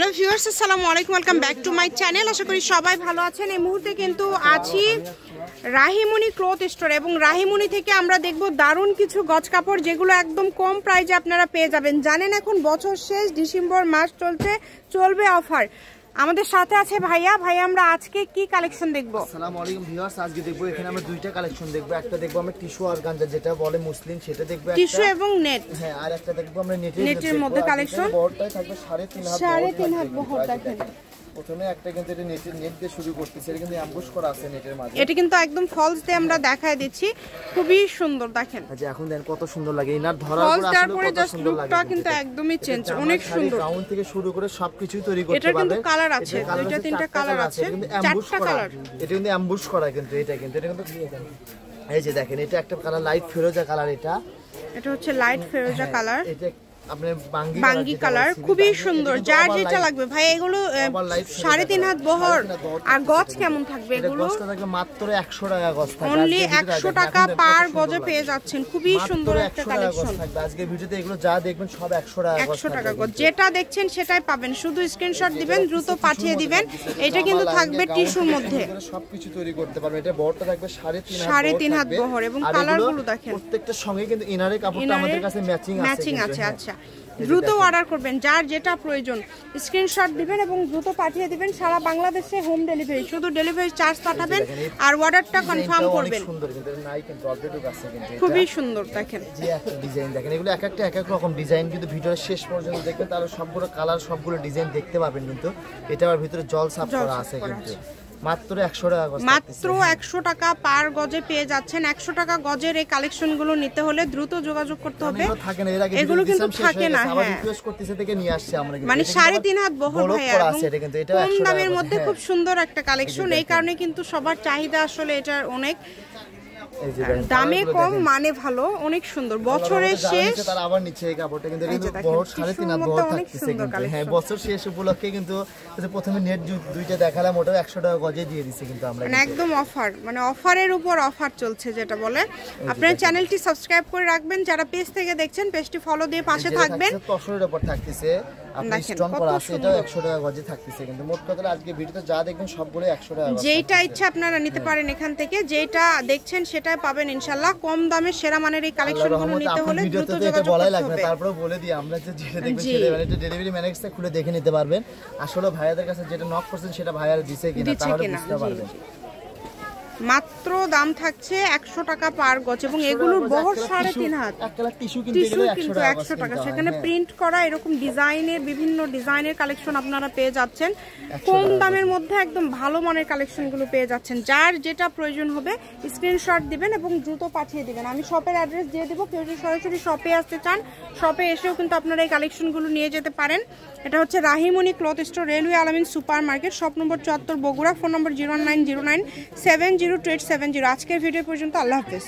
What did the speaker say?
Hello viewers, আসসালামু আলাইকুম, welcome back to my channel. আশা করি সবাই ভালো আছেন। এই মুহূর্তে কিন্তু আছি রাহিমণি ক্লথ স্টোর এবং রাহিমণি থেকে আমরা দেখব দারুণ কিছু গজ কাপড় যেগুলো একদম কম প্রাইসে আপনারা পেয়ে যাবেন। জানেন এখন বছর শেষ, ডিসেম্বর মাস চলবে অফার। আমাদের সাথে আছে ভাইয়া। আমরা আজকে কি কালেকশন দেখব? আসসালামু আলাইকুম ভিউয়ার্স, আজকে দেখব এখানে আমরা দুইটা কালেকশন দেখব। একটা দেখব আমরা টিস্যু অর্গানজা যেটা বলে মুসলিম, সেটা দেখব একটা টিস্যু এবং নেট। হ্যাঁ, আর একটা দেখব আমরা নেটের মধ্যে কালেকশন। বড়টাই থাকবে 3.5 হাত বহর। দেখেন প্রথমে একটা কিন্তু এটা নেট দিয়ে শুরু করতেছে। এটা কিন্তু অ্যাম্বুশ করা আছে নেটের মাঝে। এটা কিন্তু একদম ফলস দিয়ে আমরা দেখায় দিচ্ছি, খুবই সুন্দর। দেখেন আচ্ছা, এখন দেন কত সুন্দর লাগে। ইনার ধরার পর আসলে কত সুন্দর লাগে। লুকটা কিন্তু একদমই চেঞ্জ, অনেক সুন্দর। রাউন্ড থেকে শুরু করে সবকিছু তৈরি করতে পারবে। এটা কিন্তু কালার আছে, দুইটা তিনটা কালার আছে, চারটা কালার। এটা কিন্তু অ্যাম্বুশ করা কিন্তু এটা কিন্তু এই যে দেখেন, এটা একটা কালার লাইট ফিরোজা কালার। এটা হচ্ছে লাইট ফিরোজা কালার। এটা আপনার বাঙ্গি কালার, খুবই সুন্দর। যার যেটা লাগবে ভাই। এগুলো 3.5 হাত বহর। আর গজ কেমন থাকবে? এগুলো মাত্র 100 টাকা গজ থাকবে। অনলি 100 টাকা পার গজে পেয়ে যাচ্ছেন। খুবই সুন্দর একটা কালেকশন। আজকে ভিডিওতে এগুলো যা দেখবেন সব 100 টাকা গজ। 100 টাকা গজ। যেটা দেখছেন সেটাই পাবেন, শুধু স্ক্রিনশট দিবেন, দ্রুত পাঠিয়ে দিবেন। এটা কিন্তু থাকবে টিস্যুর মধ্যে, সবকিছু তৈরি করতে পারবেন। এটা বহরটা থাকবে 3.5 হাত বহর এবং কালারগুলো দেখেন। প্রত্যেকটার সঙ্গে কিন্তু ইনারের কাপড়টা আমাদের কাছে ম্যাচিং আছে। আচ্ছা, দ্রুত অর্ডার করবেন, যার যেটা প্রয়োজন স্ক্রিনশট দিবেন এবং দ্রুত পাঠিয়ে দিবেন। সারা বাংলাদেশে হোম ডেলিভারি, শুধু ডেলিভারি চার্জ পাঠাবেন আর অর্ডারটা কনফার্ম করবেন। খুবই সুন্দর। দেখেন ডিজাইন দেখেন, এগুলো এক একটা এক এক রকম ডিজাইন, কিন্তু ভিডিওর শেষ পর্যন্ত দেখবেন তার সবগুলো কালার সবগুলো ডিজাইন দেখতে পাবেন। কিন্তু এটা আবার ভিতরে জল সাফ করা আছে। কিন্তু মাত্র 100 টাকা গজ। মাত্র 100 টাকা পার গজে পেয়ে যাচ্ছেন। 100 টাকা গজের এই কালেকশনগুলো নিতে হলে দ্রুত যোগাযোগ করতে হবে। এগুলো কিন্তু থাকে না। হ্যাঁ, রিকোয়েস্ট করতেছে থেকে নিয়ে আসছে আমরা। মানে 3.5 হাত বহর ভাই, কম দামের মধ্যে খুব সুন্দর একটা কালেকশন। এই কারণে কিন্তু সবার চাহিদা আসলে এটার অনেক। দামে কম, মানে ভালো, অনেক সুন্দর। বছরের শেষ তার আবার নিচে এই কাপড়টা কিন্তু বহর 3.5 হাত বহর থাকতেছে। হ্যাঁ, বছর শেষ উপলক্ষে কিন্তু প্রথমে নেট দুইটা দেখালাম, ওটাও 100 টাকা গজে দিয়ে দিচ্ছে কিন্তু আমরা। মানে একদম অফার, মানে অফারের উপর অফার চলছে যেটা বলে। আপনারা চ্যানেলটি সাবস্ক্রাইব করে রাখবেন, যারা পেজ থেকে দেখছেন পেজটি ফলো দিয়ে পাশে থাকবেন। তসরের উপর থাকতেছে, আপনি স্টোন করা আছে, এটাও 100 টাকা গজে থাকতেছে। কিন্তু মোট কথা আজকে ভিডিওতে যা দেখবেন সবগুলো 100 টাকা গজ। যেটা ইচ্ছা আপনারা নিতে পারেন এখান থেকে, যেটা দেখছেন সেটাই পাবেন ইনশাআল্লাহ। কম দামে সেরা মানের এই কালেকশনগুলো নিতে হলে দ্রুত যোগাযোগ করতে হবে। তারপরে বলে দিই আমরা যে যেটা দেখবেন সেটা মানে এটা ডেলিভারি ম্যানেজারকে খুলে দেখে নিতে পারবেন। আসলে ভাইয়াদের কাছে যেটা নক করছেন সেটা ভাইয়ার দিছে কিনা তাহলে বুঝতে পারবেন। মাত্র দাম থাকছে 100 টাকা পার গজ এবং এগুলোর বহর 3.5 হাত। একটা টিস্যু কিনতে গেলে 100 টাকা। সেখানে প্রিন্ট করা এরকম ডিজাইনের, বিভিন্ন ডিজাইনের কালেকশন আপনারা পেয়ে যাচ্ছেন কম দামের মধ্যে। একদম ভালো মানের কালেকশনগুলো পেয়ে যাচ্ছেন। যার যেটা প্রয়োজন হবে স্ক্রিনশট দিবেন এবং দ্রুত পাঠিয়ে দিবেন। আমি শপের অ্যাড্রেস দিয়ে দেবো। কেউ যদি সরাসরি শপে আসতে চান, শপে এসেও কিন্তু আপনারা এই কালেকশনগুলো নিয়ে যেতে পারেন। এটা হচ্ছে রাহিমণি ক্লথ স্টোর, রেলওয়ে আলামিন super market, shop number 74, Bogura. Phone নম্বর 0909702870। আজকের ভিডিও পর্যন্ত। আল্লাহ হাফেজ।